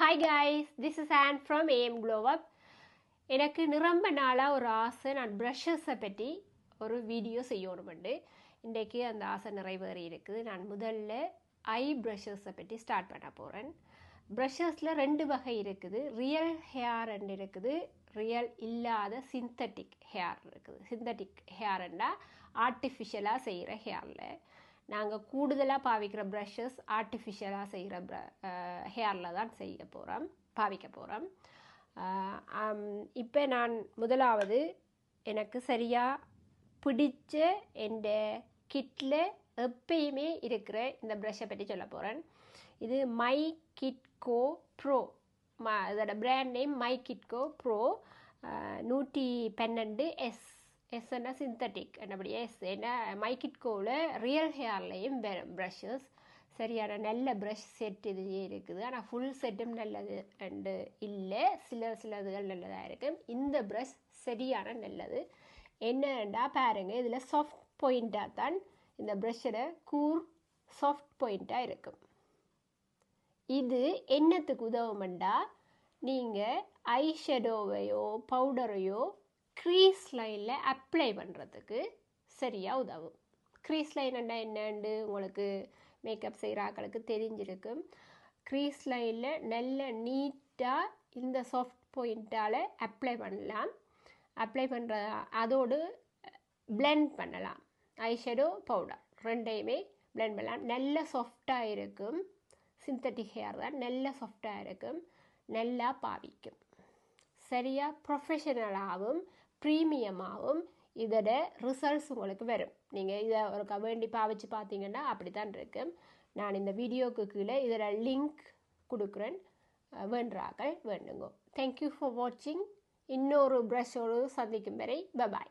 Hi guys, this is Anne from AM Glow Up. எனக்கு நிரம்ப நாளாக ஒரு ஆசை, நான் ப்ரஷஸை பற்றி ஒரு வீடியோ செய்யணுமெண்டு. இன்றைக்கு அந்த ஆசை நிறைவேறி இருக்குது. நான் முதல்ல ஐ ப்ரஷஸை பற்றி ஸ்டார்ட் பண்ண போகிறேன். ப்ரஷஸில் 2 வகை இருக்குது. ரியல் ஹேர் அண்ட் இருக்குது, ரியல் இல்லாத சிந்தட்டிக் ஹேர் இருக்குது. சிந்தட்டிக் ஹேர்ண்டா ஆர்டிஃபிஷியலாக செய்கிற ஹேரில். நாங்கள் கூடுதலாக பாவிக்கிற ப்ரஷஸ் ஆர்டிஃபிஷியலாக செய்கிற ஹேரில் தான் பாவிக்க போகிறோம். இப்போ நான் முதலாவது எனக்கு சரியாக பிடிச்ச எந்த கிட்டில் எப்பயுமே இருக்கிற இந்த ப்ரஷ்ஷை பற்றி சொல்ல போகிறேன். இது மை கிட்கோ ப்ரோ, அதோட brand name my kitco pro 112S. எஸ்ன்னா சிந்தட்டிக், என்னபடியே எஸ். ஏன்னா மைக்கிட்கோவில் ரியல் ஹேர்லேயும் ப்ரஷஸ் சரியான நல்ல ப்ரஷ் செட் இதுலேயே இருக்குது. ஆனால் ஃபுல் செட்டும் நல்லது அண்டு இல்லை, சிலதுகள் நல்லதாக இருக்குது. இந்த ப்ரஷ் சரியான நல்லது. என்னண்டா பாருங்கள், இதில் சாஃப்ட் பாயிண்ட்டாக தான் இந்த ப்ரஷ்ஷோட சாஃப்ட் பாயிண்ட்டாக இருக்கும். இது என்னத்துக்கு உதவுமெண்டா, நீங்கள் ஐ ஷேடோவையோ பவுடரையோ க்ரீஸ் லைனில் அப்ளை பண்ணுறதுக்கு சரியாக உதவும். க்ரீஸ் லைன்ண்டா என்னண்டு உங்களுக்கு மேக்கப் செய்கிற ஆக்களுக்கு தெரிஞ்சிருக்கும். க்ரீஸ் லைனில் நல்ல நீட்டாக இந்த சாஃப்ட் பாயிண்ட்டால் அப்ளை பண்ணலாம். அப்ளை பண்ணுற அதோடு பிளெண்ட் பண்ணலாம். ஐஷேடோ பவுடர் ரெண்டையுமே பிளெண்ட் பண்ணலாம். நல்ல சாஃப்டாக இருக்கும். சிந்தட்டிக் ஹேர் தான், நல்ல சாஃப்டாக இருக்கும், நல்லா பாவிக்கும். சரியாக ப்ரொஃபஷனலாகவும் ப்ரீமியமாகவும் இதோட ரிசல்ட்ஸ் உங்களுக்கு வரும். நீங்கள் இதை ஒரு வேண்டி பாவிச்சு பார்த்தீங்கன்னா அப்படி தான் இருக்கும். நான் இந்த வீடியோவுக்கு கீழே இதோட லிங்க் கொடுக்குறேன், வேண்டுறாக்கள் வேண்டுங்கோ. தேங்க்யூ ஃபார் வாட்சிங். இன்னொரு ப்ரஷோடு சந்திக்கும் வரை பபாய்.